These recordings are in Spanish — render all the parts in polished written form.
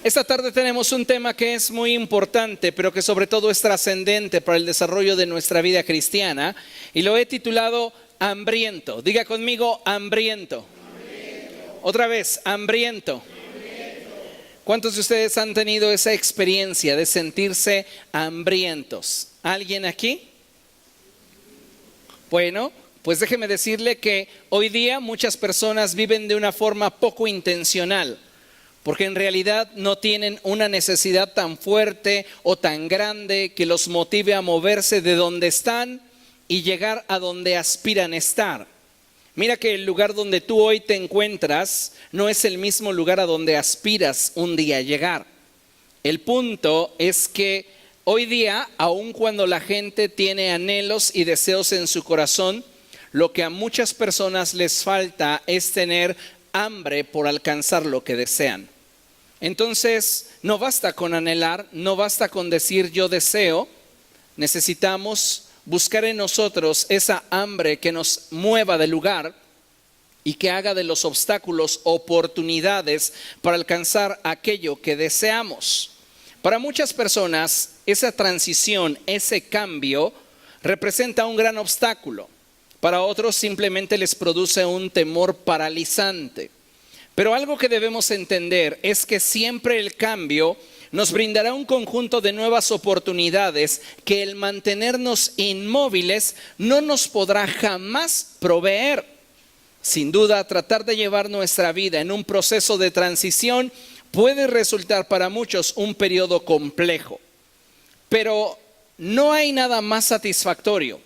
Esta tarde tenemos un tema que es muy importante, pero que sobre todo es trascendente para el desarrollo de nuestra vida cristiana, y lo he titulado Hambriento. Diga conmigo, hambriento. Otra vez, hambriento. ¿Cuántos de ustedes han tenido esa experiencia de sentirse hambrientos? ¿Alguien aquí? Bueno, pues déjeme decirle que hoy día muchas personas viven de una forma poco intencional, porque en realidad no tienen una necesidad tan fuerte o tan grande que los motive a moverse de donde están y llegar a donde aspiran estar. Mira que el lugar donde tú hoy te encuentras no es el mismo lugar a donde aspiras un día a llegar. El punto es que hoy día, aun cuando la gente tiene anhelos y deseos en su corazón, lo que a muchas personas les falta es tener hambre por alcanzar lo que desean. Entonces, no basta con anhelar, no basta con decir yo deseo, necesitamos buscar en nosotros esa hambre que nos mueva del lugar y que haga de los obstáculos oportunidades para alcanzar aquello que deseamos. Para muchas personas, esa transición, ese cambio, representa un gran obstáculo. Para otros simplemente les produce un temor paralizante. Pero algo que debemos entender es que siempre el cambio nos brindará un conjunto de nuevas oportunidades que el mantenernos inmóviles no nos podrá jamás proveer. Sin duda, tratar de llevar nuestra vida en un proceso de transición puede resultar para muchos un periodo complejo. Pero no hay nada más satisfactorio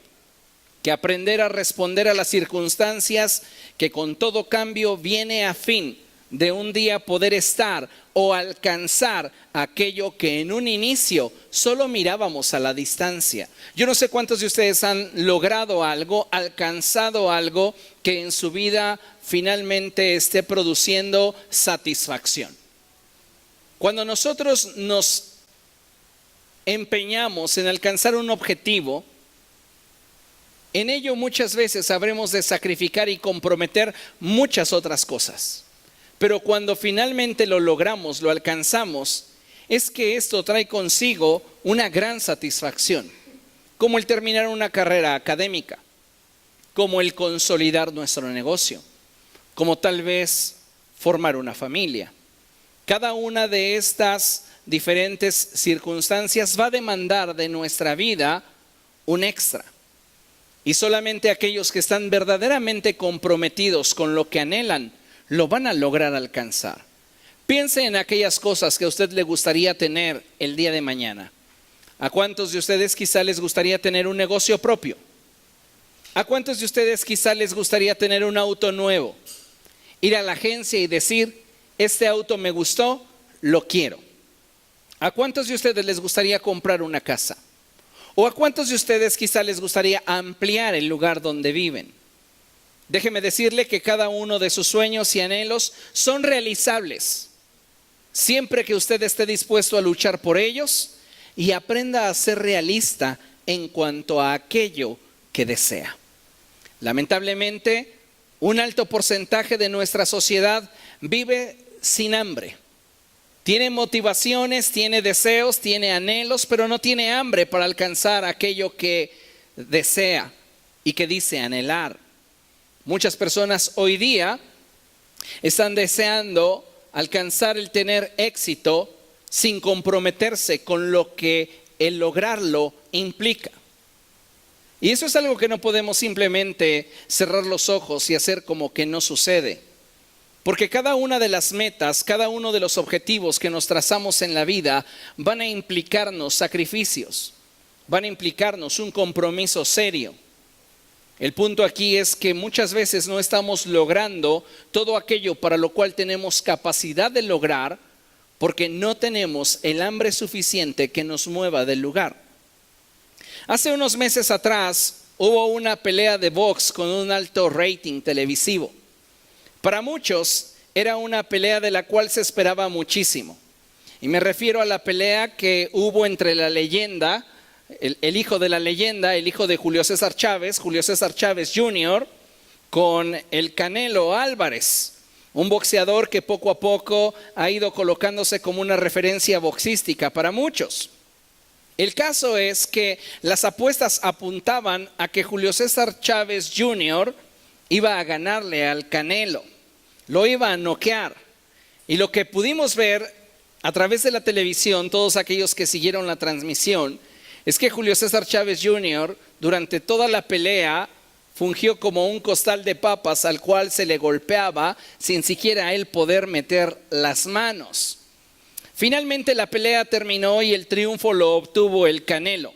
que aprender a responder a las circunstancias que con todo cambio viene a fin de un día poder estar o alcanzar aquello que en un inicio solo mirábamos a la distancia. Yo no sé cuántos de ustedes han logrado algo, alcanzado algo que en su vida finalmente esté produciendo satisfacción. Cuando nosotros nos empeñamos en alcanzar un objetivo, en ello muchas veces habremos de sacrificar y comprometer muchas otras cosas. Pero cuando finalmente lo logramos, lo alcanzamos, es que esto trae consigo una gran satisfacción, como el terminar una carrera académica, como el consolidar nuestro negocio, como tal vez formar una familia. Cada una de estas diferentes circunstancias va a demandar de nuestra vida un extra. Y solamente aquellos que están verdaderamente comprometidos con lo que anhelan, lo van a lograr alcanzar. Piense en aquellas cosas que a usted le gustaría tener el día de mañana. ¿A cuántos de ustedes quizá les gustaría tener un negocio propio? ¿A cuántos de ustedes quizá les gustaría tener un auto nuevo? Ir a la agencia y decir, este auto me gustó, lo quiero. ¿A cuántos de ustedes les gustaría comprar una casa? ¿O a cuántos de ustedes quizá les gustaría ampliar el lugar donde viven? Déjeme decirle que cada uno de sus sueños y anhelos son realizables, siempre que usted esté dispuesto a luchar por ellos y aprenda a ser realista en cuanto a aquello que desea. Lamentablemente, un alto porcentaje de nuestra sociedad vive sin hambre. Tiene motivaciones, tiene deseos, tiene anhelos, pero no tiene hambre para alcanzar aquello que desea y que dice anhelar. Muchas personas hoy día están deseando alcanzar el tener éxito sin comprometerse con lo que el lograrlo implica. Y eso es algo que no podemos simplemente cerrar los ojos y hacer como que no sucede. Porque cada una de las metas, cada uno de los objetivos que nos trazamos en la vida van a implicarnos sacrificios, van a implicarnos un compromiso serio. El punto aquí es que muchas veces no estamos logrando todo aquello para lo cual tenemos capacidad de lograr porque no tenemos el hambre suficiente que nos mueva del lugar. Hace unos meses atrás hubo una pelea de box con un alto rating televisivo. Para muchos era una pelea de la cual se esperaba muchísimo. Y me refiero a la pelea que hubo entre la leyenda, el hijo de la leyenda, el hijo de Julio César Chávez Jr., con el Canelo Álvarez. Un boxeador que poco a poco ha ido colocándose como una referencia boxística para muchos. El caso es que las apuestas apuntaban a que Julio César Chávez Jr. iba a ganarle al Canelo, lo iba a noquear. Y lo que pudimos ver a través de la televisión, todos aquellos que siguieron la transmisión, es que Julio César Chávez Jr. durante toda la pelea fungió como un costal de papas al cual se le golpeaba sin siquiera él poder meter las manos. Finalmente la pelea terminó y el triunfo lo obtuvo el Canelo.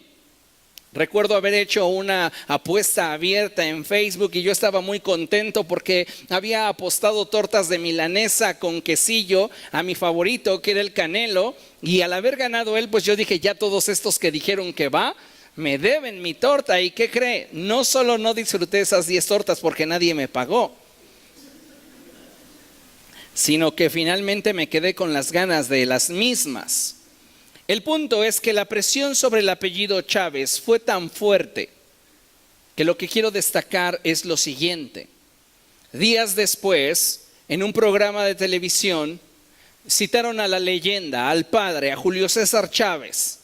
Recuerdo haber hecho una apuesta abierta en Facebook y yo estaba muy contento porque había apostado tortas de milanesa con quesillo a mi favorito, que era el Canelo, y al haber ganado él, pues yo dije, ya todos estos que dijeron que va, me deben mi torta. ¿Y qué cree? No solo no disfruté esas 10 tortas porque nadie me pagó, sino que finalmente me quedé con las ganas de las mismas. El punto es que la presión sobre el apellido Chávez fue tan fuerte que lo que quiero destacar es lo siguiente. Días después, en un programa de televisión, citaron a la leyenda, al padre, a Julio César Chávez.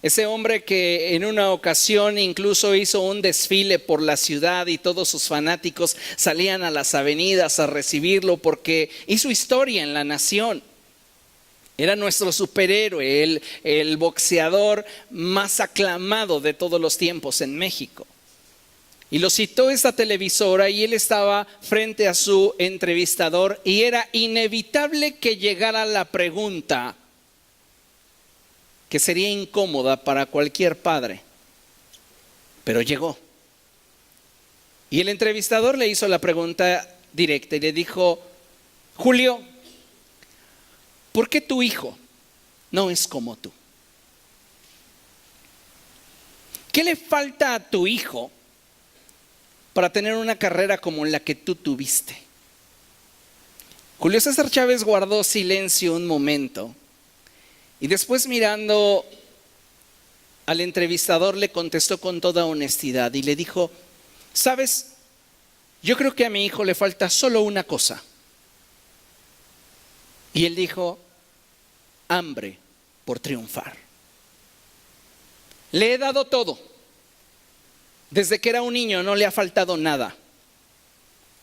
Ese hombre que en una ocasión incluso hizo un desfile por la ciudad y todos sus fanáticos salían a las avenidas a recibirlo porque hizo historia en la nación. Era nuestro superhéroe, el boxeador más aclamado de todos los tiempos en México. Y lo citó esta televisora y él estaba frente a su entrevistador y era inevitable que llegara la pregunta que sería incómoda para cualquier padre, pero llegó. Y el entrevistador le hizo la pregunta directa y le dijo: Julio, ¿por qué tu hijo no es como tú? ¿Qué le falta a tu hijo para tener una carrera como la que tú tuviste? Julio César Chávez guardó silencio un momento y después, mirando al entrevistador, le contestó con toda honestidad y le dijo: ¿sabes? Yo creo que a mi hijo le falta solo una cosa. Y él dijo: hambre por triunfar. Le he dado todo. Desde que era un niño no le ha faltado nada.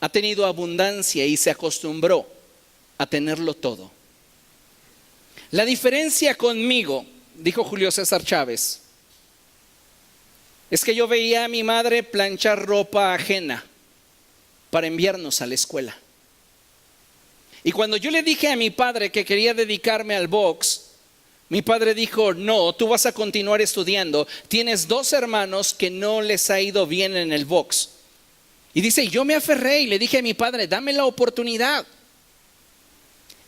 Ha tenido abundancia y se acostumbró a tenerlo todo. La diferencia conmigo, dijo Julio César Chávez, es que yo veía a mi madre planchar ropa ajena para enviarnos a la escuela. Y cuando yo le dije a mi padre que quería dedicarme al box, mi padre dijo: no, tú vas a continuar estudiando. Tienes 2 hermanos que no les ha ido bien en el box. Y dice, yo me aferré y le dije a mi padre: dame la oportunidad.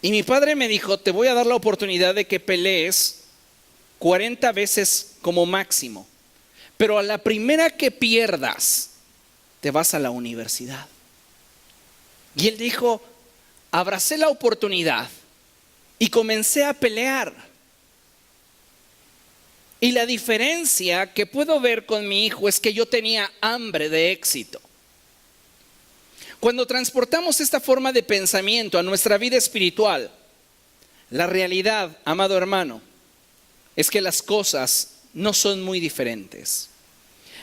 Y mi padre me dijo: te voy a dar la oportunidad de que pelees 40 veces como máximo, pero a la primera que pierdas, te vas a la universidad. Y él dijo: abracé la oportunidad y comencé a pelear. Y la diferencia que puedo ver con mi hijo es que yo tenía hambre de éxito. Cuando transportamos esta forma de pensamiento a nuestra vida espiritual, la realidad, amado hermano, es que las cosas no son muy diferentes.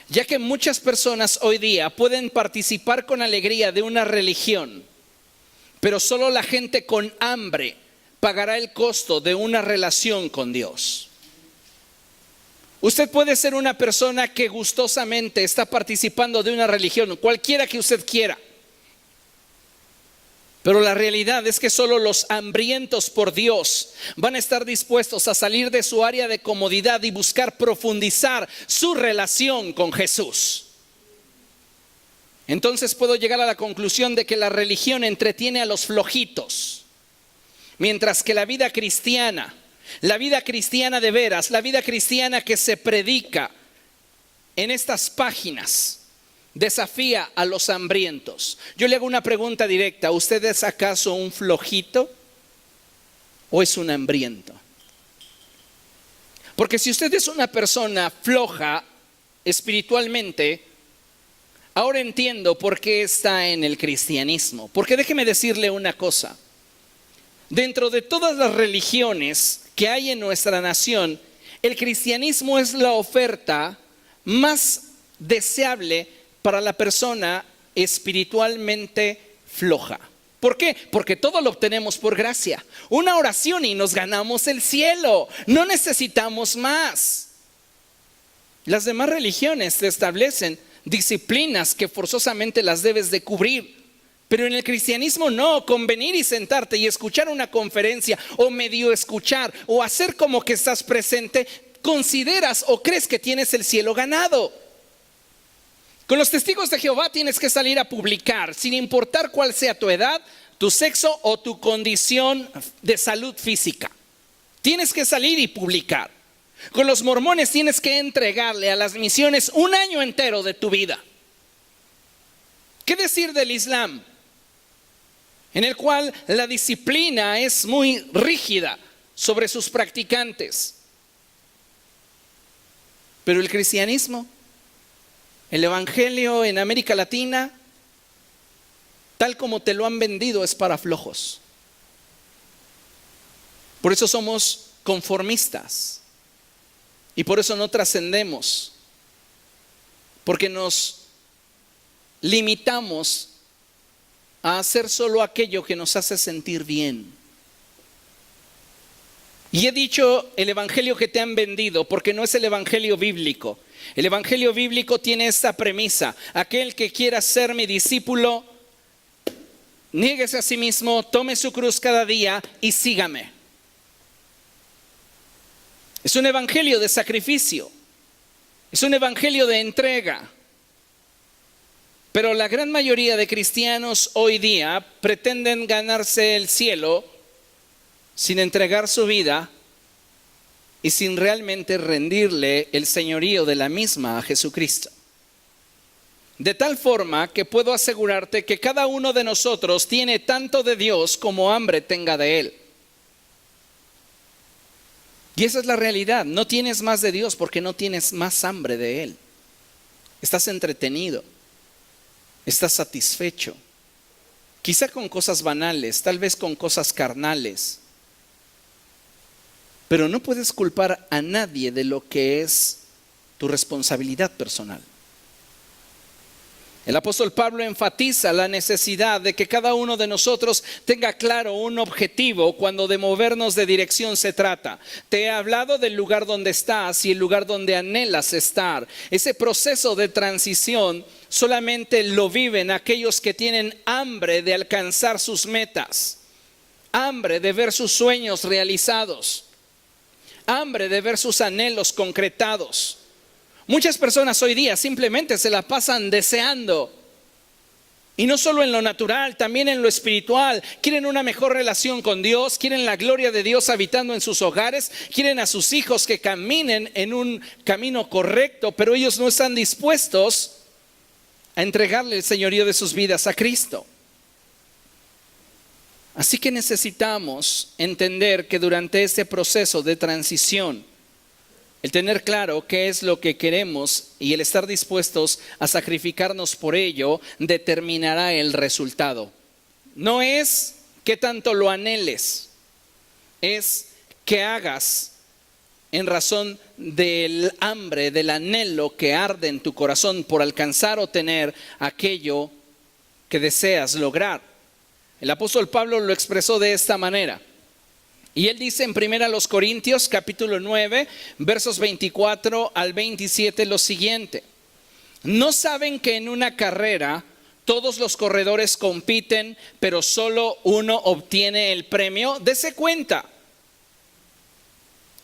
Ya que muchas personas hoy día pueden participar con alegría de una religión, pero solo la gente con hambre pagará el costo de una relación con Dios. Usted puede ser una persona que gustosamente está participando de una religión, cualquiera que usted quiera. Pero la realidad es que solo los hambrientos por Dios van a estar dispuestos a salir de su área de comodidad y buscar profundizar su relación con Jesús. Entonces puedo llegar a la conclusión de que la religión entretiene a los flojitos, mientras que la vida cristiana de veras, la vida cristiana que se predica en estas páginas, desafía a los hambrientos. Yo le hago una pregunta directa: ¿usted es acaso un flojito o es un hambriento? Porque si usted es una persona floja espiritualmente, Ahora entiendo por qué está en el cristianismo. Porque déjeme decirle una cosa. Dentro de todas las religiones que hay en nuestra nación, el cristianismo es la oferta más deseable para la persona espiritualmente floja. ¿Por qué? Porque todo lo obtenemos por gracia. Una oración y nos ganamos el cielo. No necesitamos más. Las demás religiones te establecen disciplinas que forzosamente las debes de cubrir. Pero en el cristianismo no, con venir y sentarte y escuchar una conferencia o medio escuchar o hacer como que estás presente, consideras o crees que tienes el cielo ganado. Con los testigos de Jehová tienes que salir a publicar, sin importar cuál sea tu edad, tu sexo o tu condición de salud física. Tienes que salir y publicar. Con los mormones tienes que entregarle a las misiones un año entero de tu vida. ¿Qué decir del Islam? En el cual la disciplina es muy rígida sobre sus practicantes. Pero el cristianismo, el evangelio en América Latina, tal como te lo han vendido, es para flojos. Por eso somos conformistas y por eso no trascendemos, porque nos limitamos a hacer solo aquello que nos hace sentir bien. Y he dicho el evangelio que te han vendido porque no es el evangelio bíblico. El evangelio bíblico tiene esta premisa: aquel que quiera ser mi discípulo, niéguese a sí mismo, tome su cruz cada día y sígame. Es un evangelio de sacrificio, es un evangelio de entrega. Pero la gran mayoría de cristianos hoy día pretenden ganarse el cielo sin entregar su vida y sin realmente rendirle el señorío de la misma a Jesucristo. De tal forma que puedo asegurarte que cada uno de nosotros tiene tanto de Dios como hambre tenga de Él. Y esa es la realidad. No tienes más de Dios porque no tienes más hambre de Él. Estás entretenido. Estás satisfecho. Quizá con cosas banales, tal vez con cosas carnales. Pero no puedes culpar a nadie de lo que es tu responsabilidad personal. El apóstol Pablo enfatiza la necesidad de que cada uno de nosotros tenga claro un objetivo cuando de movernos de dirección se trata. Te he hablado del lugar donde estás y el lugar donde anhelas estar. Ese proceso de transición solamente lo viven aquellos que tienen hambre de alcanzar sus metas, hambre de ver sus sueños realizados, hambre de ver sus anhelos concretados. Muchas personas hoy día simplemente se la pasan deseando. Y no solo en lo natural, también en lo espiritual. Quieren una mejor relación con Dios, quieren la gloria de Dios habitando en sus hogares, quieren a sus hijos que caminen en un camino correcto, pero ellos no están dispuestos a entregarle el señorío de sus vidas a Cristo. Así que necesitamos entender que durante este proceso de transición, el tener claro qué es lo que queremos y el estar dispuestos a sacrificarnos por ello determinará el resultado. No es qué tanto lo anheles, es qué hagas en razón del hambre, del anhelo que arde en tu corazón por alcanzar o tener aquello que deseas lograr. El apóstol Pablo lo expresó de esta manera. Y él dice en 1 Corintios capítulo 9, versos 24 al 27 lo siguiente: ¿no saben que en una carrera todos los corredores compiten, pero solo uno obtiene el premio? Dese cuenta.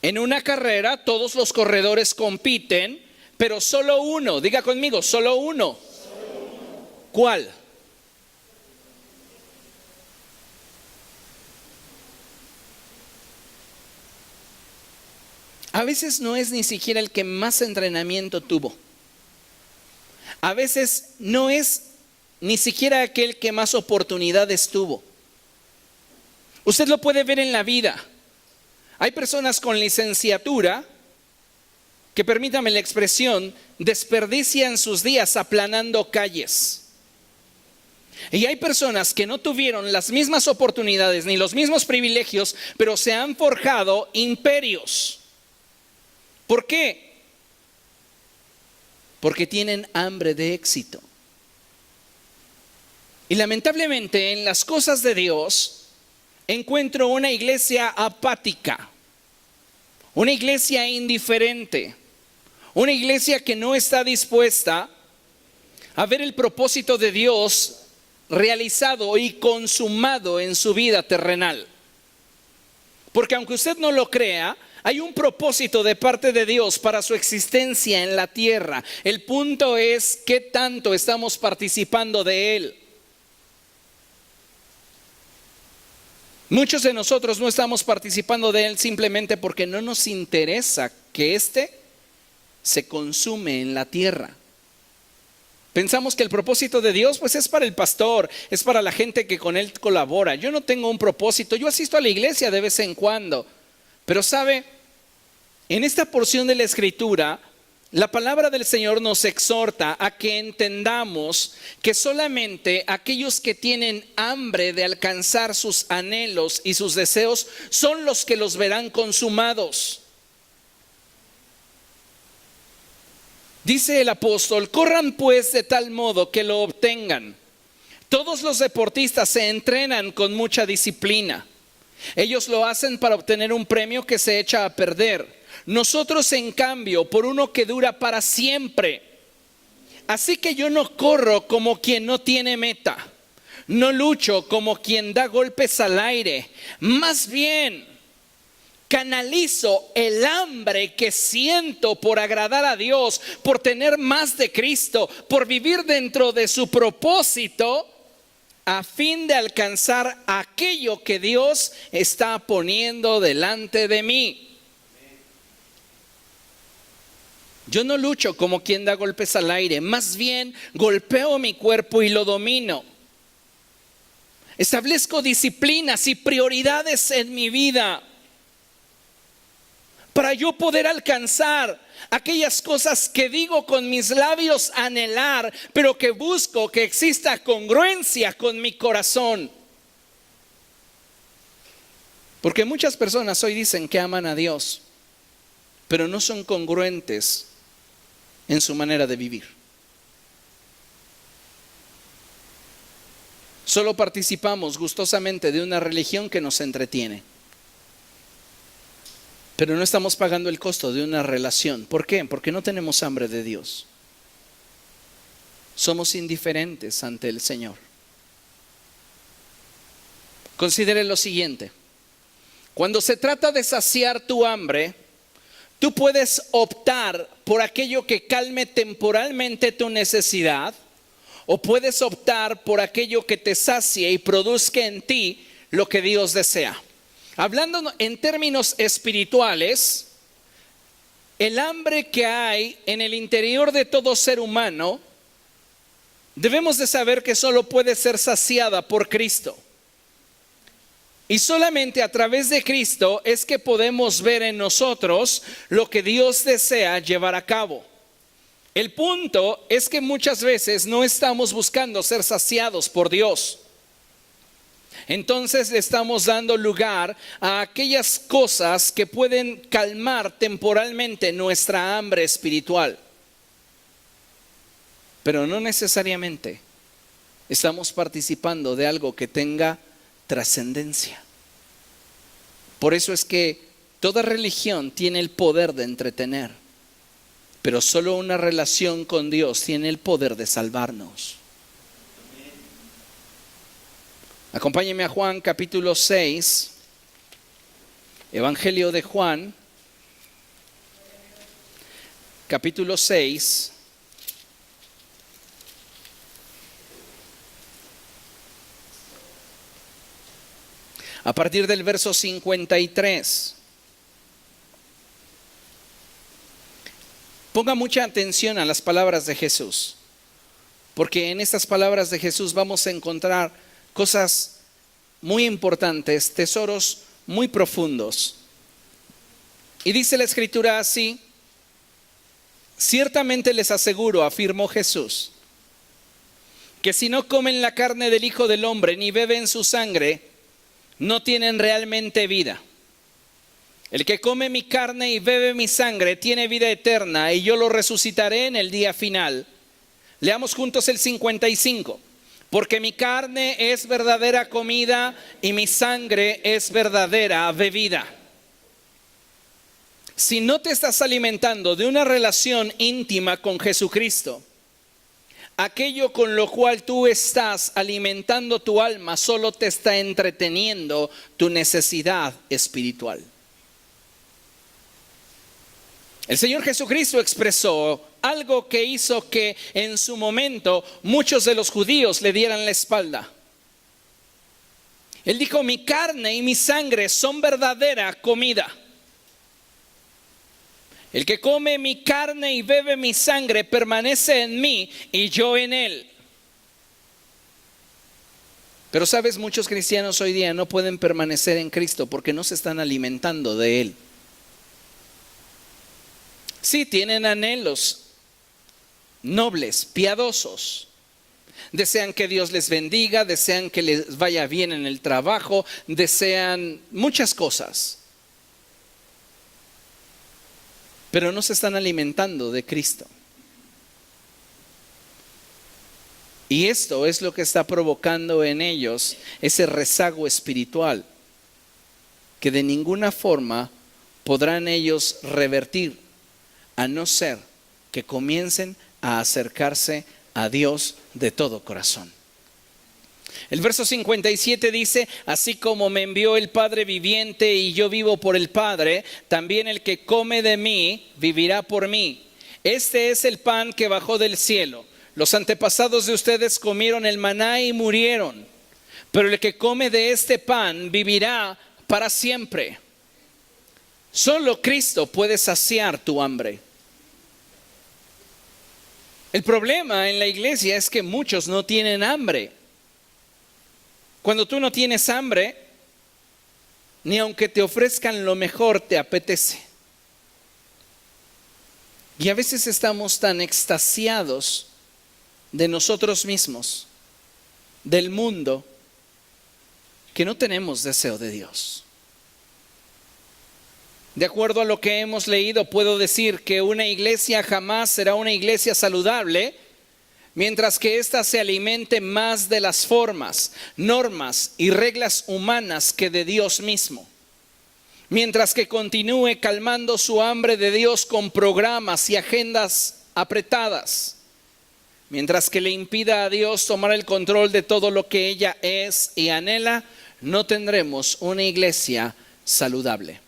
En una carrera todos los corredores compiten, pero solo uno, diga conmigo, solo uno. ¿Cuál? A veces no es ni siquiera el que más entrenamiento tuvo. A veces no es ni siquiera aquel que más oportunidades tuvo. Usted lo puede ver en la vida. Hay personas con licenciatura que permítame la expresión, desperdician sus días aplanando calles. Y hay personas que no tuvieron las mismas oportunidades ni los mismos privilegios, pero se han forjado imperios. ¿Por qué? Porque tienen hambre de éxito. Y lamentablemente en las cosas de Dios encuentro una iglesia apática, una iglesia indiferente, una iglesia que no está dispuesta a ver el propósito de Dios realizado y consumado en su vida terrenal. Porque aunque usted no lo crea, hay un propósito de parte de Dios para su existencia en la tierra. El punto es qué tanto estamos participando de él. Muchos de nosotros no estamos participando de él simplemente porque no nos interesa que éste se consume en la tierra. Pensamos que el propósito de Dios pues es para el pastor, es para la gente que con él colabora. Yo no tengo un propósito, yo asisto a la iglesia de vez en cuando. Pero sabe, en esta porción de la Escritura, la palabra del Señor nos exhorta a que entendamos que solamente aquellos que tienen hambre de alcanzar sus anhelos y sus deseos son los que los verán consumados. Dice el apóstol, corran pues de tal modo que lo obtengan. Todos los deportistas se entrenan con mucha disciplina. Ellos lo hacen para obtener un premio que se echa a perder. Nosotros, en cambio, por uno que dura para siempre. Así que yo no corro como quien no tiene meta. No lucho como quien da golpes al aire. Más bien, canalizo el hambre que siento por agradar a Dios, por tener más de Cristo, por vivir dentro de su propósito, a fin de alcanzar aquello que Dios está poniendo delante de mí. Yo no lucho como quien da golpes al aire, más bien golpeo mi cuerpo y lo domino. Establezco disciplinas y prioridades en mi vida para yo poder alcanzar aquellas cosas que digo con mis labios anhelar, pero que busco que exista congruencia con mi corazón. Porque muchas personas hoy dicen que aman a Dios, pero no son congruentes en su manera de vivir. Solo participamos gustosamente de una religión que nos entretiene, pero no estamos pagando el costo de una relación. ¿Por qué? Porque no tenemos hambre de Dios. Somos indiferentes ante el Señor. Considere lo siguiente. Cuando se trata de saciar tu hambre, tú puedes optar por aquello que calme temporalmente tu necesidad, o puedes optar por aquello que te sacie y produzca en ti lo que Dios desea. Hablando en términos espirituales, el hambre que hay en el interior de todo ser humano, debemos de saber que solo puede ser saciada por Cristo. Y solamente a través de Cristo es que podemos ver en nosotros lo que Dios desea llevar a cabo. El punto es que muchas veces no estamos buscando ser saciados por Dios. Entonces le estamos dando lugar a aquellas cosas que pueden calmar temporalmente nuestra hambre espiritual. Pero no necesariamente estamos participando de algo que tenga trascendencia. Por eso es que toda religión tiene el poder de entretener, pero solo una relación con Dios tiene el poder de salvarnos. Acompáñenme a Juan capítulo 6, Evangelio de Juan, capítulo 6. A partir del verso 53. Ponga mucha atención a las palabras de Jesús, porque en estas palabras de Jesús vamos a encontrar cosas muy importantes, tesoros muy profundos. Y dice la Escritura así: Ciertamente les aseguro, afirmó Jesús, que si no comen la carne del Hijo del Hombre ni beben su sangre, no tienen realmente vida. El que come mi carne y bebe mi sangre tiene vida eterna, y yo lo resucitaré en el día final. Leamos juntos el 55. Porque mi carne es verdadera comida y mi sangre es verdadera bebida. Si no te estás alimentando de una relación íntima con Jesucristo, aquello con lo cual tú estás alimentando tu alma solo te está entreteniendo tu necesidad espiritual. El Señor Jesucristo expresó algo que hizo que en su momento muchos de los judíos le dieran la espalda. Él dijo: mi carne y mi sangre son verdadera comida. El que come mi carne y bebe mi sangre permanece en mí y yo en él. Pero sabes, muchos cristianos hoy día no pueden permanecer en Cristo porque no se están alimentando de él. Sí, tienen anhelos nobles, piadosos. Desean que Dios les bendiga, desean que les vaya bien en el trabajo, desean muchas cosas. Pero no se están alimentando de Cristo. Y esto es lo que está provocando en ellos ese rezago espiritual que de ninguna forma podrán ellos revertir, a no ser que comiencen a acercarse a Dios de todo corazón. El verso 57 dice: así como me envió el Padre viviente y yo vivo por el Padre, también el que come de mí vivirá por mí. Este es el pan que bajó del cielo. Los antepasados de ustedes comieron el maná y murieron, pero el que come de este pan vivirá para siempre. Solo Cristo puede saciar tu hambre. El problema en la iglesia es que muchos no tienen hambre. Cuando tú no tienes hambre, ni aunque te ofrezcan lo mejor te apetece. Y a veces estamos tan extasiados de nosotros mismos, del mundo, que no tenemos deseo de Dios. De acuerdo a lo que hemos leído, puedo decir que una iglesia jamás será una iglesia saludable mientras que ésta se alimente más de las formas, normas y reglas humanas que de Dios mismo. Mientras que continúe calmando su hambre de Dios con programas y agendas apretadas. Mientras que le impida a Dios tomar el control de todo lo que ella es y anhela, no tendremos una iglesia saludable.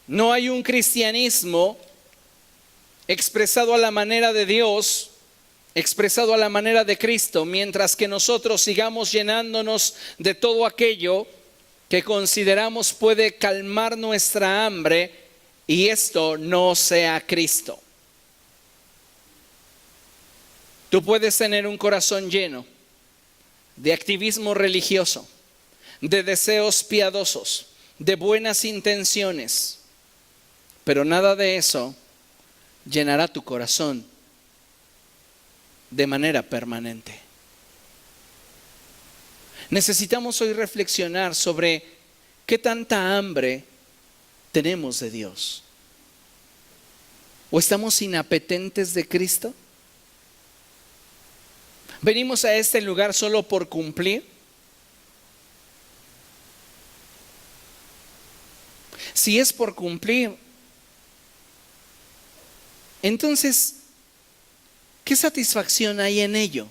No hay un cristianismo expresado a la manera de Dios, expresado a la manera de Cristo, mientras que nosotros sigamos llenándonos de todo aquello que consideramos puede calmar nuestra hambre y esto no sea Cristo. Tú puedes tener un corazón lleno de activismo religioso, de deseos piadosos, de buenas intenciones, pero nada de eso llenará tu corazón de manera permanente. Necesitamos hoy reflexionar sobre qué tanta hambre tenemos de Dios. ¿O estamos inapetentes de Cristo? ¿Venimos a este lugar solo por cumplir? Si es por cumplir, entonces, ¿qué satisfacción hay en ello?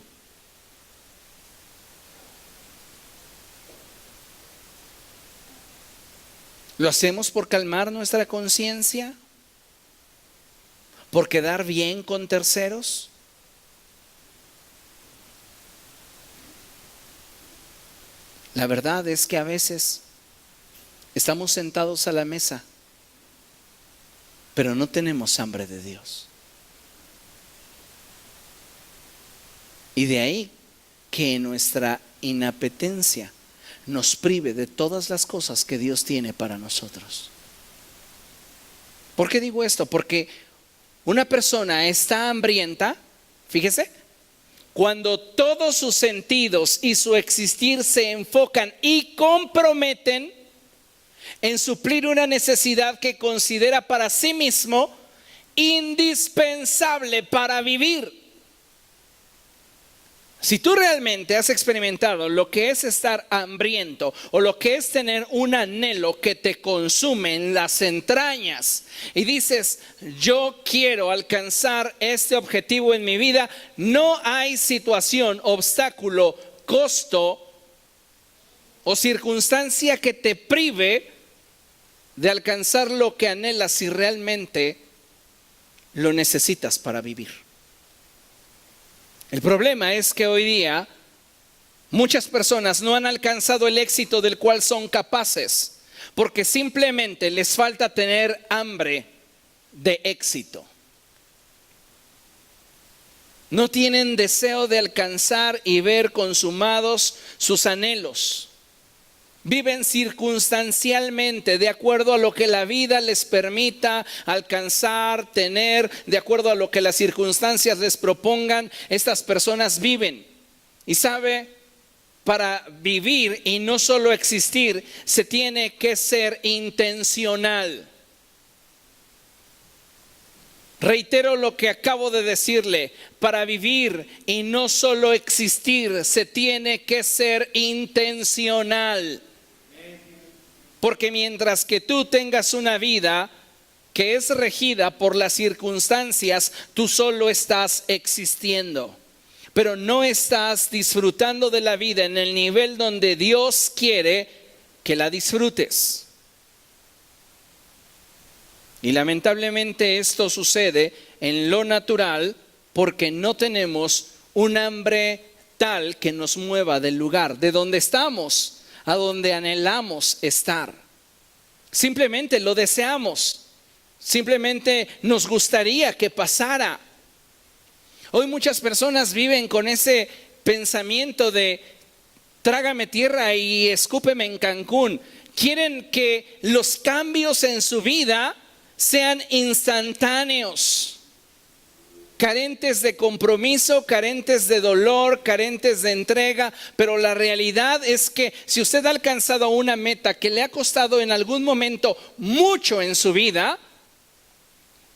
¿Lo hacemos por calmar nuestra conciencia? ¿Por quedar bien con terceros? La verdad es que a veces estamos sentados a la mesa, pero no tenemos hambre de Dios. Y de ahí que nuestra inapetencia nos prive de todas las cosas que Dios tiene para nosotros. ¿Por qué digo esto? Porque una persona está hambrienta, fíjese, cuando todos sus sentidos y su existir se enfocan y comprometen en suplir una necesidad que considera para sí mismo indispensable para vivir. Si tú realmente has experimentado lo que es estar hambriento o lo que es tener un anhelo que te consume en las entrañas y dices, yo quiero alcanzar este objetivo en mi vida, no hay situación, obstáculo, costo o circunstancia que te prive de alcanzar lo que anhelas si realmente lo necesitas para vivir. El problema es que hoy día muchas personas no han alcanzado el éxito del cual son capaces porque simplemente les falta tener hambre de éxito. No tienen deseo de alcanzar y ver consumados sus anhelos. Viven circunstancialmente, de acuerdo a lo que la vida les permita alcanzar, tener, de acuerdo a lo que las circunstancias les propongan. Estas personas viven. Y sabe, para vivir y no solo existir, se tiene que ser intencional. Reitero lo que acabo de decirle, para vivir y no solo existir, se tiene que ser intencional. Porque mientras que tú tengas una vida que es regida por las circunstancias, tú solo estás existiendo, pero no estás disfrutando de la vida en el nivel donde Dios quiere que la disfrutes. Y lamentablemente esto sucede en lo natural porque no tenemos un hambre tal que nos mueva del lugar de donde estamos a donde anhelamos estar. Simplemente lo deseamos, simplemente nos gustaría que pasara. Hoy muchas personas viven con ese pensamiento de trágame tierra y escúpeme en Cancún. Quieren que los cambios en su vida sean instantáneos, carentes de compromiso, carentes de dolor, carentes de entrega. Pero la realidad es que si usted ha alcanzado una meta que le ha costado en algún momento mucho en su vida,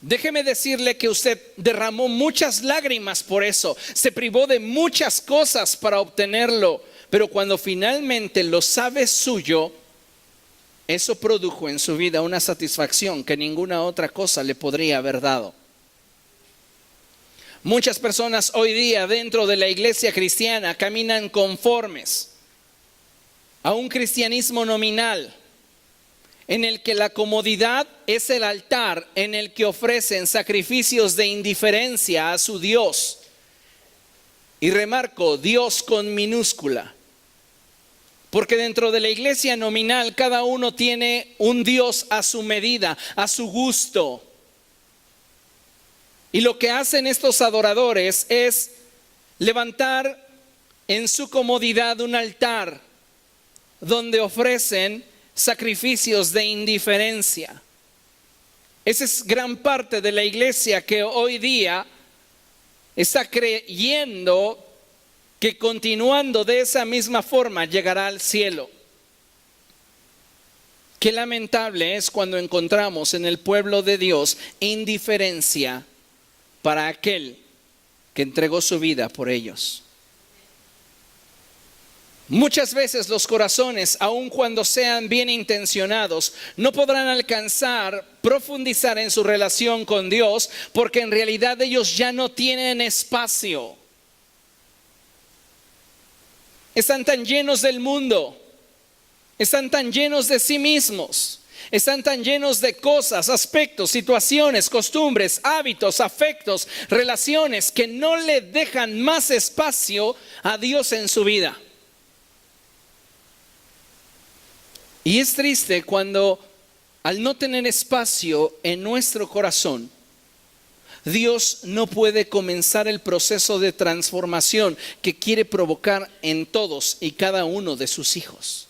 déjeme decirle que usted derramó muchas lágrimas por eso, se privó de muchas cosas para obtenerlo, pero cuando finalmente lo sabe suyo, eso produjo en su vida una satisfacción que ninguna otra cosa le podría haber dado. Muchas personas hoy día dentro de la iglesia cristiana caminan conformes a un cristianismo nominal, en el que la comodidad es el altar en el que ofrecen sacrificios de indiferencia a su Dios. Y remarco, Dios con minúscula. Porque dentro de la iglesia nominal cada uno tiene un Dios a su medida, a su gusto. Y lo que hacen estos adoradores es levantar en su comodidad un altar donde ofrecen sacrificios de indiferencia. Esa es gran parte de la iglesia que hoy día está creyendo que continuando de esa misma forma llegará al cielo. Qué lamentable es cuando encontramos en el pueblo de Dios indiferencia para aquel que entregó su vida por ellos. Muchas veces los corazones, aun cuando sean bien intencionados, no podrán alcanzar, profundizar en su relación con Dios, porque en realidad ellos ya no tienen espacio. Están tan llenos del mundo, están tan llenos de sí mismos, están tan llenos de cosas, aspectos, situaciones, costumbres, hábitos, afectos, relaciones, que no le dejan más espacio a Dios en su vida. Y es triste cuando, al no tener espacio en nuestro corazón, Dios no puede comenzar el proceso de transformación que quiere provocar en todos y cada uno de sus hijos.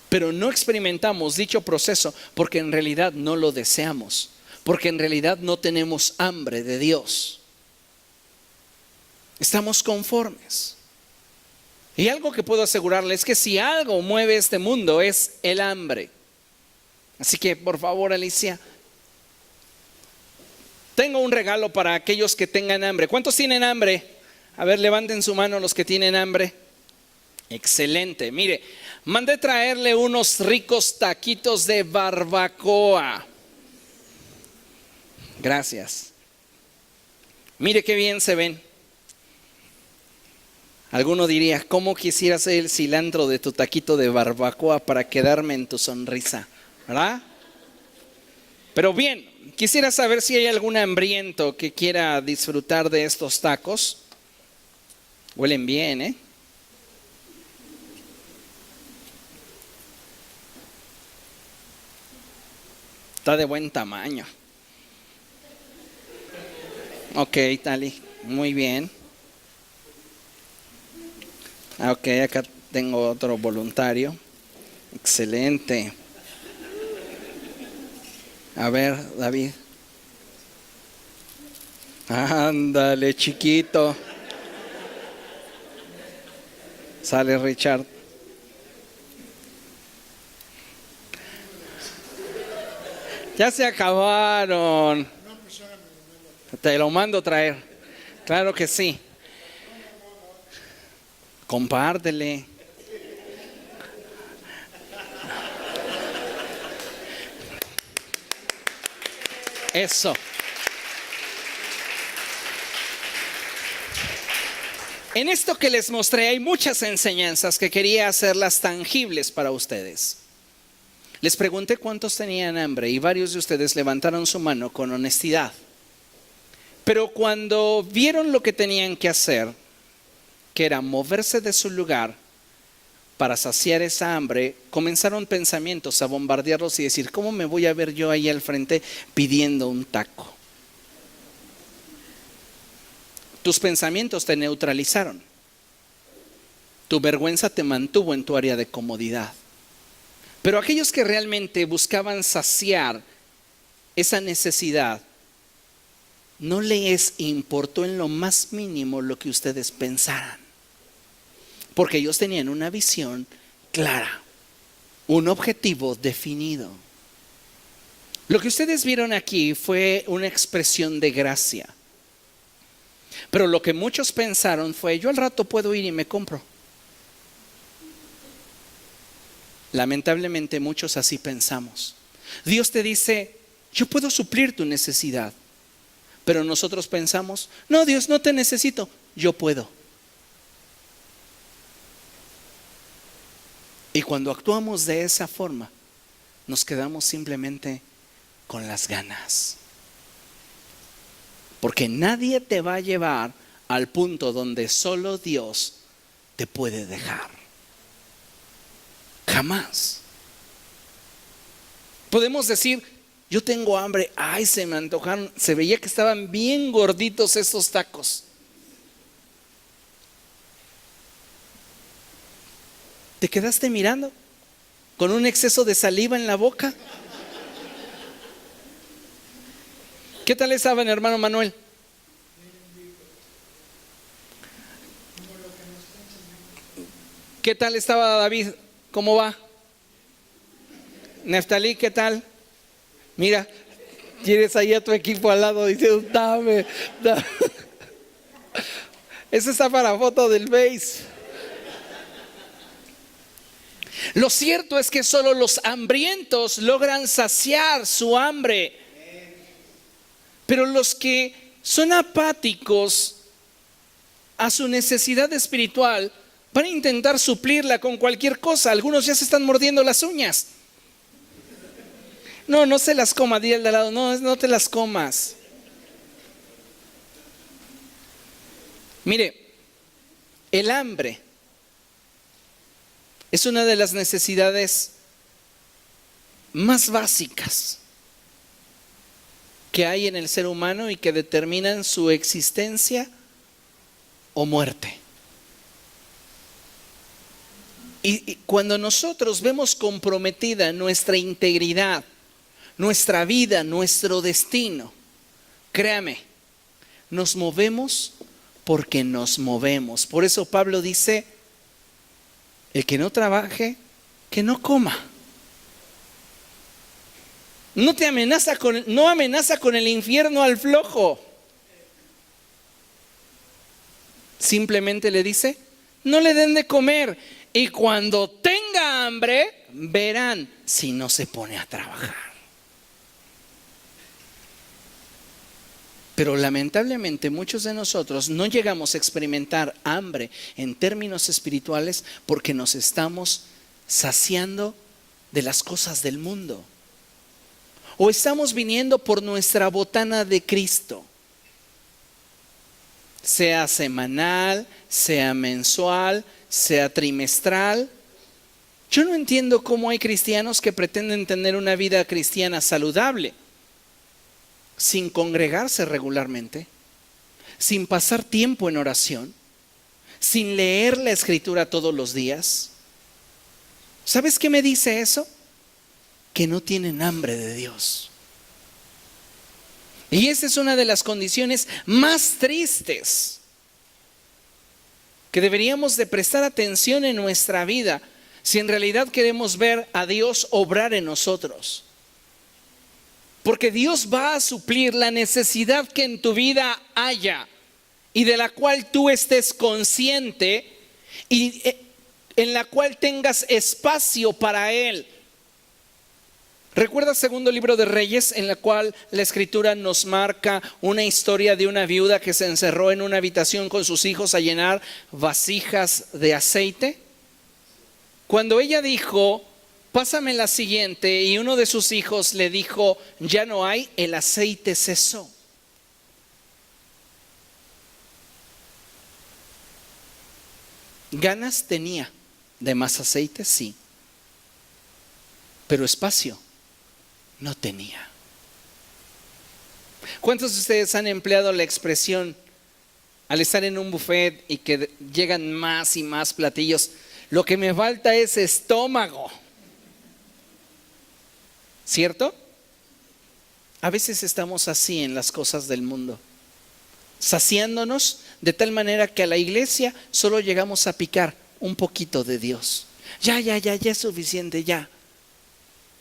Pero no experimentamos dicho proceso porque en realidad no lo deseamos, porque en realidad no tenemos hambre de Dios. Estamos conformes. Y algo que puedo asegurarle es que si algo mueve este mundo es el hambre. Así que por favor, Alicia, tengo un regalo para aquellos que tengan hambre. ¿Cuántos tienen hambre? A ver, levanten su mano los que tienen hambre. Excelente. Mire, mandé traerle unos ricos taquitos de barbacoa. Gracias. Mire qué bien se ven. Alguno diría, ¿cómo quisiera ser el cilantro de tu taquito de barbacoa para quedarme en tu sonrisa? ¿Verdad? Pero bien, quisiera saber si hay algún hambriento que quiera disfrutar de estos tacos. Huelen bien, ¿eh? Está de buen tamaño. Ok, Tali, muy bien. Ok, acá tengo otro voluntario. Excelente. A ver, David. Ándale, chiquito. Sale Richard. Ya se acabaron. Te lo mando a traer. Claro que sí. Compártele. Eso. En esto que les mostré hay muchas enseñanzas que quería hacerlas tangibles para ustedes. Les pregunté cuántos tenían hambre y varios de ustedes levantaron su mano con honestidad. Pero cuando vieron lo que tenían que hacer, que era moverse de su lugar para saciar esa hambre, comenzaron pensamientos a bombardearlos y decir, ¿cómo me voy a ver yo ahí al frente pidiendo un taco? Tus pensamientos te neutralizaron. Tu vergüenza te mantuvo en tu área de comodidad. Pero aquellos que realmente buscaban saciar esa necesidad, no les importó en lo más mínimo lo que ustedes pensaran. Porque ellos tenían una visión clara, un objetivo definido. Lo que ustedes vieron aquí fue una expresión de gracia. Pero lo que muchos pensaron fue, yo al rato puedo ir y me compro. Lamentablemente muchos así pensamos. Dios te dice, yo puedo suplir tu necesidad. Pero nosotros pensamos, no, Dios, no te necesito, yo puedo. Y cuando actuamos de esa forma, nos quedamos simplemente con las ganas. Porque nadie te va a llevar al punto donde solo Dios te puede dejar. Jamás. Podemos decir, yo tengo hambre, ay, se me antojaron, se veía que estaban bien gorditos estos tacos. ¿Te quedaste mirando con un exceso de saliva en la boca? ¿Qué tal estaban, hermano Manuel? ¿Qué tal estaba David? ¿Cómo va? Neftalí, ¿qué tal? Mira, tienes ahí a tu equipo al lado diciendo, dame. Esa está para foto del base. Lo cierto es que solo los hambrientos logran saciar su hambre. Pero los que son apáticos a su necesidad espiritual van a intentar suplirla con cualquier cosa. Algunos ya se están mordiendo las uñas. No, no se las coma, di al de al lado, no, no te las comas. Mire, el hambre es una de las necesidades más básicas que hay en el ser humano y que determinan su existencia o muerte. Y cuando nosotros vemos comprometida nuestra integridad, nuestra vida, nuestro destino. Créame, nos movemos porque nos movemos. Por eso Pablo dice, el que no trabaje, que no coma. No amenaza con el infierno al flojo. Simplemente le dice, no le den de comer. Y cuando tenga hambre, verán si no se pone a trabajar. Pero lamentablemente muchos de nosotros no llegamos a experimentar hambre en términos espirituales porque nos estamos saciando de las cosas del mundo. O estamos viniendo por nuestra botana de Cristo. Sea semanal, sea mensual, sea trimestral. Yo no entiendo cómo hay cristianos que pretenden tener una vida cristiana saludable sin congregarse regularmente, sin pasar tiempo en oración, sin leer la Escritura todos los días. ¿Sabes qué me dice eso? Que no tienen hambre de Dios. Y esa es una de las condiciones más tristes que deberíamos de prestar atención en nuestra vida si en realidad queremos ver a Dios obrar en nosotros. Porque Dios va a suplir la necesidad que en tu vida haya y de la cual tú estés consciente y en la cual tengas espacio para Él. ¿Recuerda el segundo libro de Reyes, en la cual la Escritura nos marca una historia de una viuda que se encerró en una habitación con sus hijos a llenar vasijas de aceite? Cuando ella dijo, pásame la siguiente, y uno de sus hijos le dijo, ya no hay, el aceite cesó. ¿Ganas tenía de más aceite? Sí. Pero espacio no tenía. ¿Cuántos de ustedes han empleado la expresión al estar en un buffet y que llegan más y más platillos? Lo que me falta es estómago. ¿Cierto? A veces estamos así en las cosas del mundo, saciándonos de tal manera que a la iglesia solo llegamos a picar un poquito de Dios. Ya es suficiente, ya.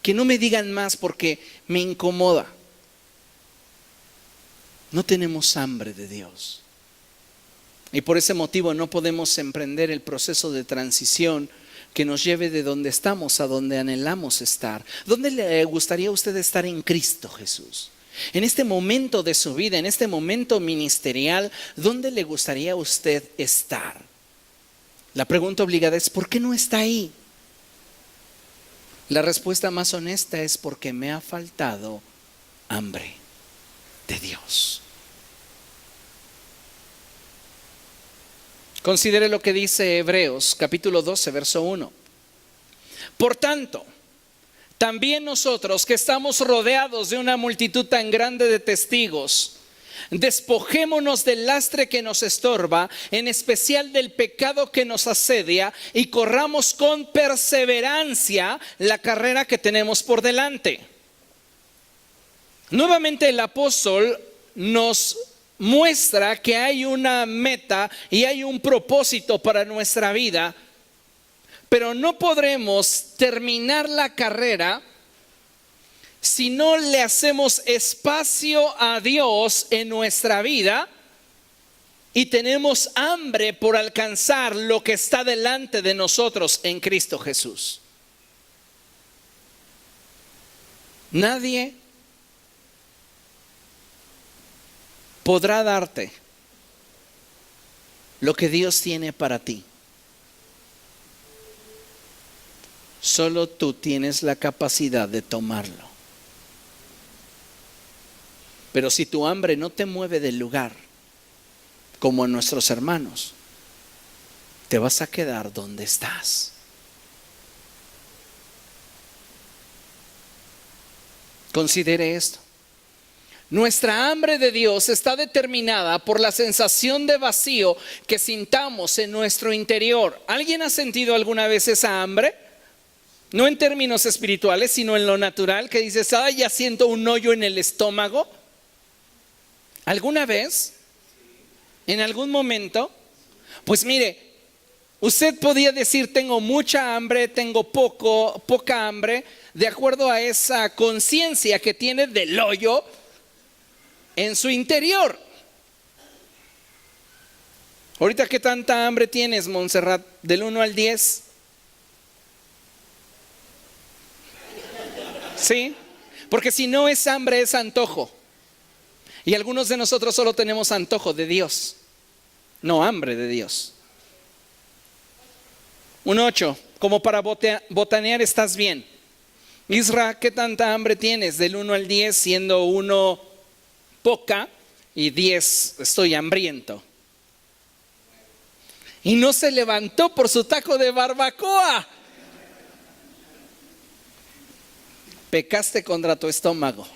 Que no me digan más porque me incomoda. No tenemos hambre de Dios. Y por ese motivo no podemos emprender el proceso de transición que nos lleve de donde estamos a donde anhelamos estar. ¿Dónde le gustaría a usted estar en Cristo Jesús? En este momento de su vida, en este momento ministerial, ¿dónde le gustaría a usted estar? La pregunta obligada es, ¿por qué no está ahí? La respuesta más honesta es porque me ha faltado hambre de Dios. Considere lo que dice Hebreos capítulo 12, verso 1. Por tanto, también nosotros que estamos rodeados de una multitud tan grande de testigos, despojémonos del lastre que nos estorba, en especial del pecado que nos asedia, y corramos con perseverancia la carrera que tenemos por delante. Nuevamente el apóstol nos muestra que hay una meta y hay un propósito para nuestra vida, pero no podremos terminar la carrera si no le hacemos espacio a Dios en nuestra vida y tenemos hambre por alcanzar lo que está delante de nosotros en Cristo Jesús. Nadie podrá darte lo que Dios tiene para ti. Solo tú tienes la capacidad de tomarlo. Pero si tu hambre no te mueve del lugar, como nuestros hermanos, te vas a quedar donde estás. Considere esto. Nuestra hambre de Dios está determinada por la sensación de vacío que sintamos en nuestro interior. ¿Alguien ha sentido alguna vez esa hambre? No en términos espirituales, sino en lo natural, que dices, ay, ya siento un hoyo en el estómago. ¿Alguna vez? ¿En algún momento? Pues mire, usted podía decir, tengo mucha hambre, tengo poca hambre, de acuerdo a esa conciencia que tiene del hoyo en su interior. Ahorita, ¿qué tanta hambre tienes, Montserrat? Del 1 al 10. ¿Sí? Porque si no es hambre, es antojo. Y algunos de nosotros solo tenemos antojo de Dios, no hambre de Dios. Un 8, como para botanear estás bien. Isra, ¿qué tanta hambre tienes? Del 1 al 10, siendo 1 poca y 10 estoy hambriento. Y no se levantó por su taco de barbacoa. Pecaste contra tu estómago.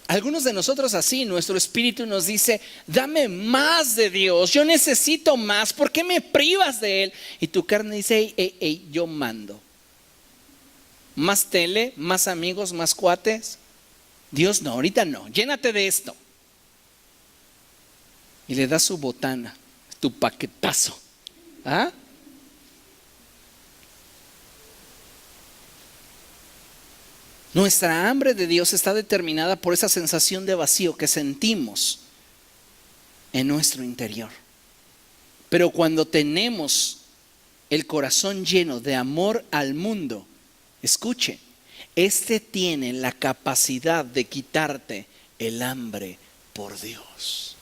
Algunos de nosotros así, nuestro espíritu nos dice, dame más de Dios, yo necesito más, ¿por qué me privas de Él? Y tu carne dice, hey, yo mando. Más tele, más amigos, más cuates. Dios no, ahorita no, llénate de esto. Y le das su botana, tu paquetazo. ¿Ah? Nuestra hambre de Dios está determinada por esa sensación de vacío que sentimos en nuestro interior. Pero cuando tenemos el corazón lleno de amor al mundo, escuche, este tiene la capacidad de quitarte el hambre por Dios.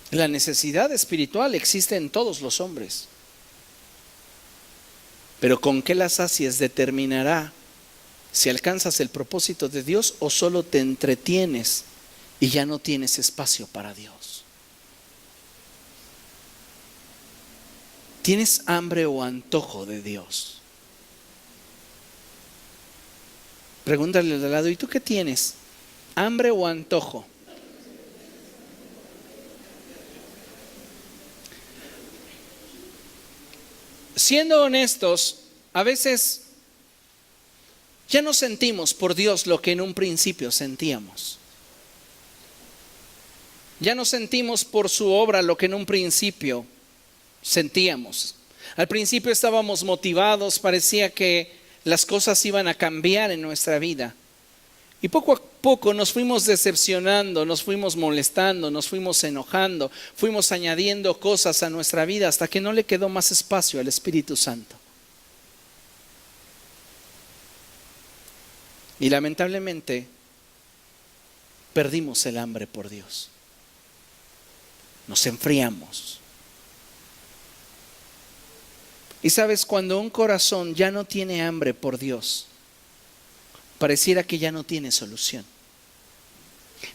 La necesidad espiritual existe en todos los hombres. Pero con qué la sacies determinará si alcanzas el propósito de Dios o solo te entretienes y ya no tienes espacio para Dios. ¿Tienes hambre o antojo de Dios? Pregúntale al de al lado, ¿y tú qué tienes? ¿Hambre o antojo? Siendo honestos, a veces ya no sentimos por Dios lo que en un principio sentíamos. Ya no sentimos por su obra lo que en un principio sentíamos. Al principio estábamos motivados, parecía que las cosas iban a cambiar en nuestra vida. Y poco a poco nos fuimos decepcionando, nos fuimos molestando, nos fuimos enojando, fuimos añadiendo cosas a nuestra vida hasta que no le quedó más espacio al Espíritu Santo. Y lamentablemente perdimos el hambre por Dios. Nos enfriamos. Y sabes, cuando un corazón ya no tiene hambre por Dios, pareciera que ya no tiene solución.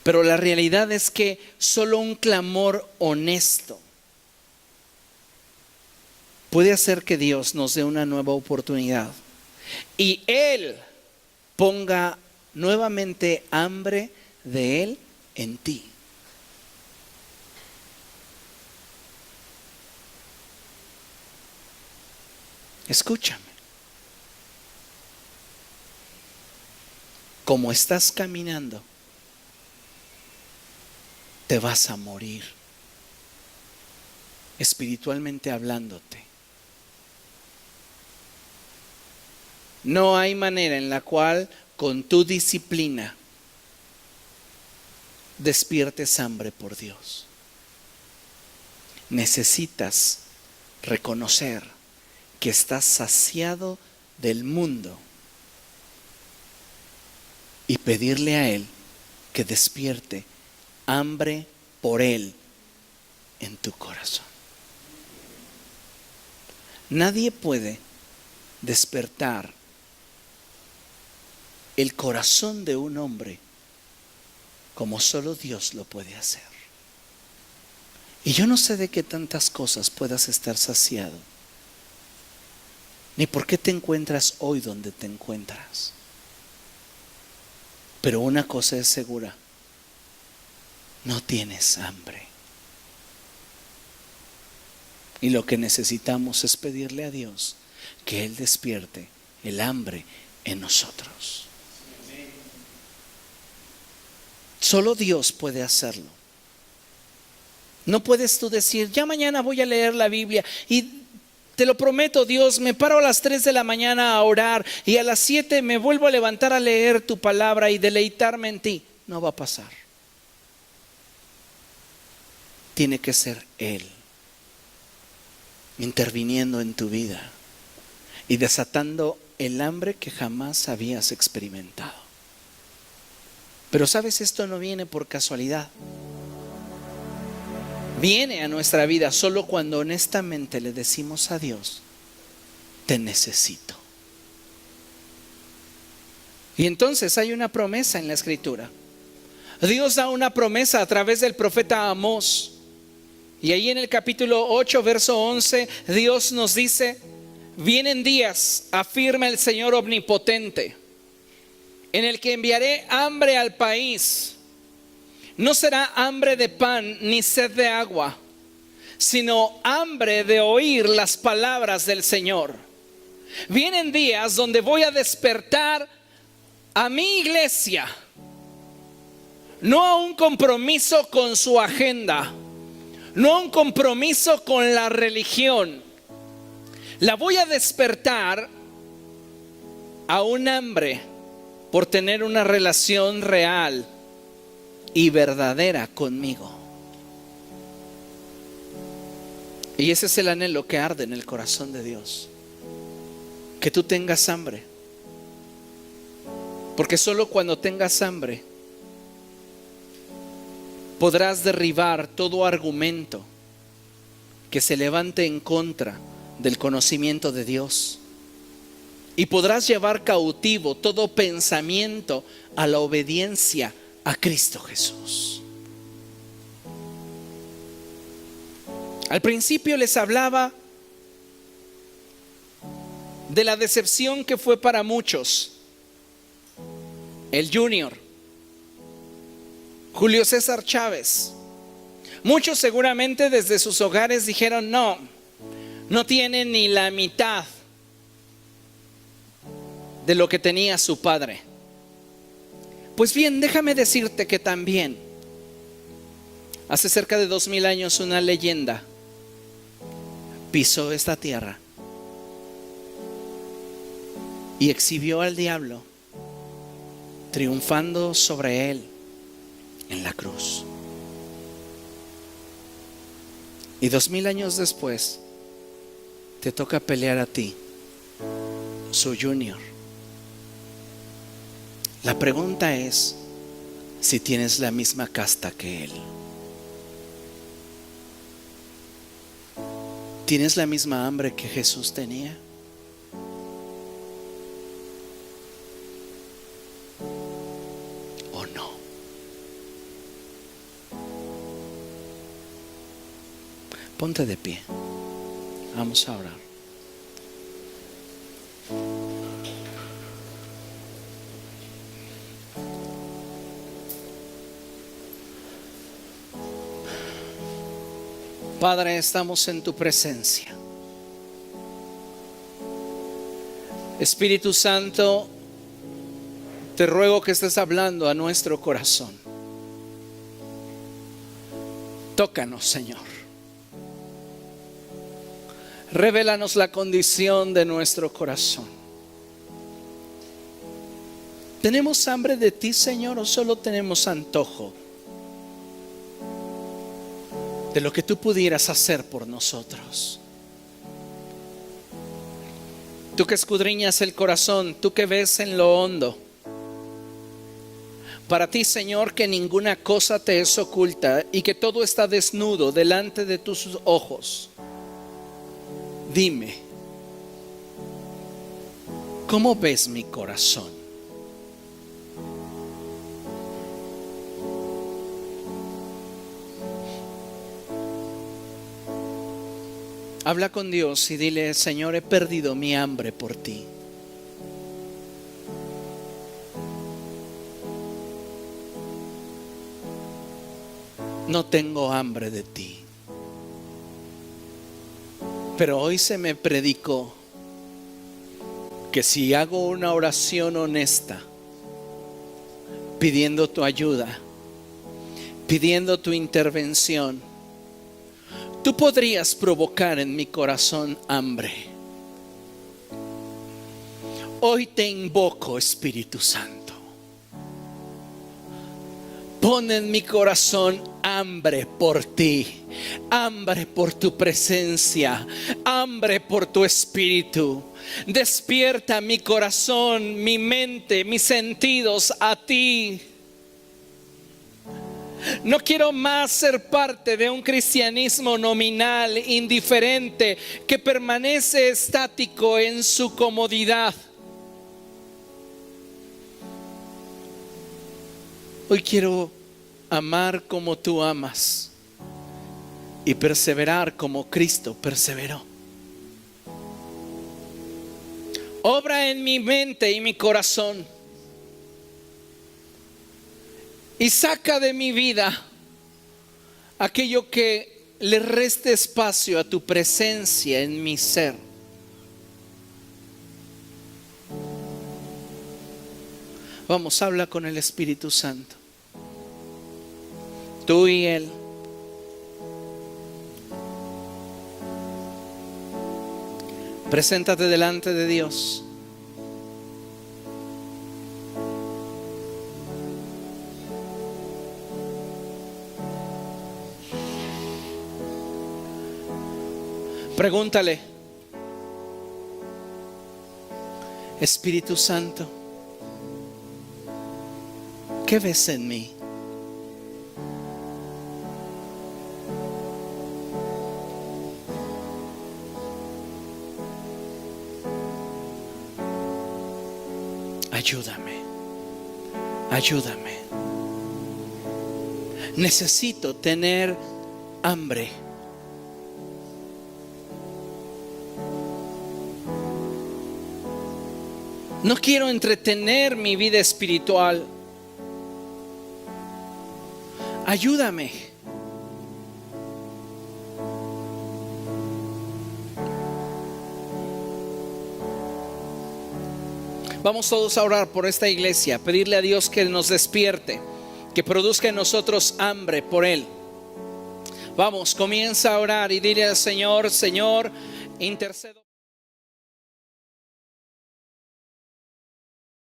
Pero la realidad es que solo un clamor honesto puede hacer que Dios nos dé una nueva oportunidad y Él ponga nuevamente hambre de Él en ti. Escúchame. Como estás caminando, te vas a morir, espiritualmente hablándote. No hay manera en la cual con tu disciplina despiertes hambre por Dios. Necesitas reconocer que estás saciado del mundo y pedirle a Él que despierte hambre por Él en tu corazón. Nadie puede despertar el corazón de un hombre como solo Dios lo puede hacer. Y yo no sé de qué tantas cosas puedas estar saciado, ni por qué te encuentras hoy donde te encuentras. Pero una cosa es segura, no tienes hambre. Y lo que necesitamos es pedirle a Dios que Él despierte el hambre en nosotros. Solo Dios puede hacerlo. No puedes tú decir, ya mañana voy a leer la Biblia y te lo prometo, Dios, me paro a las 3 de la mañana a orar y a las 7 me vuelvo a levantar a leer tu palabra y deleitarme en ti. No va a pasar. Tiene que ser Él interviniendo en tu vida y desatando el hambre que jamás habías experimentado. Pero sabes, esto no viene por casualidad. Viene a nuestra vida solo cuando honestamente le decimos a Dios, te necesito. Y entonces hay una promesa en la Escritura. Dios da una promesa a través del profeta Amós. Y ahí en el capítulo 8, verso 11, Dios nos dice, vienen días, afirma el Señor omnipotente, en el que enviaré hambre al país. No será hambre de pan ni sed de agua, sino hambre de oír las palabras del Señor. Vienen días donde voy a despertar a mi iglesia, no a un compromiso con su agenda, no a un compromiso con la religión. La voy a despertar a un hambre por tener una relación real y verdadera conmigo. Y ese es el anhelo que arde en el corazón de Dios, que tú tengas hambre, porque solo cuando tengas hambre podrás derribar todo argumento que se levante en contra del conocimiento de Dios, y podrás llevar cautivo todo pensamiento a la obediencia a Cristo Jesús. Al principio les hablaba de la decepción que fue para muchos el Junior, Julio César Chávez. Muchos seguramente desde sus hogares dijeron, no tiene ni la mitad de lo que tenía su padre. Pues bien, déjame decirte que también hace cerca de 2000 años una leyenda pisó esta tierra y exhibió al diablo triunfando sobre él en la cruz. Y 2000 años después te toca pelear a ti, su Junior. La pregunta es si tienes la misma casta que él. ¿Tienes la misma hambre que Jesús tenía? ¿O no? Ponte de pie. Vamos a orar. Padre, estamos en tu presencia. Espíritu Santo, te ruego que estés hablando a nuestro corazón. Tócanos, Señor. Revélanos la condición de nuestro corazón. ¿Tenemos hambre de ti, Señor, o solo tenemos antojo de lo que tú pudieras hacer por nosotros? Tú que escudriñas el corazón, tú que ves en lo hondo. Para ti, Señor, que ninguna cosa te es oculta y que todo está desnudo delante de tus ojos. Dime, ¿cómo ves mi corazón? Habla con Dios y dile, Señor, he perdido mi hambre por ti. No tengo hambre de ti. Pero hoy se me predicó que si hago una oración honesta, pidiendo tu ayuda, pidiendo tu intervención, tú podrías provocar en mi corazón hambre. Hoy te invoco, Espíritu Santo. Pon en mi corazón hambre por ti, hambre por tu presencia, hambre por tu espíritu. Despierta mi corazón, mi mente, mis sentidos a ti. No quiero más ser parte de un cristianismo nominal, indiferente, que permanece estático en su comodidad. Hoy quiero amar como tú amas y perseverar como Cristo perseveró. Obra en mi mente y mi corazón y saca de mi vida aquello que le reste espacio a tu presencia en mi ser. Vamos, habla con el Espíritu Santo. Tú y Él. Preséntate delante de Dios. Pregúntale: Espíritu Santo, ¿qué ves en mí? Ayúdame, ayúdame. Necesito tener hambre. No quiero entretener mi vida espiritual. Ayúdame. Vamos todos a orar por esta iglesia, pedirle a Dios que nos despierte, que produzca en nosotros hambre por Él. Vamos, comienza a orar y dile al Señor: Señor, intercedo.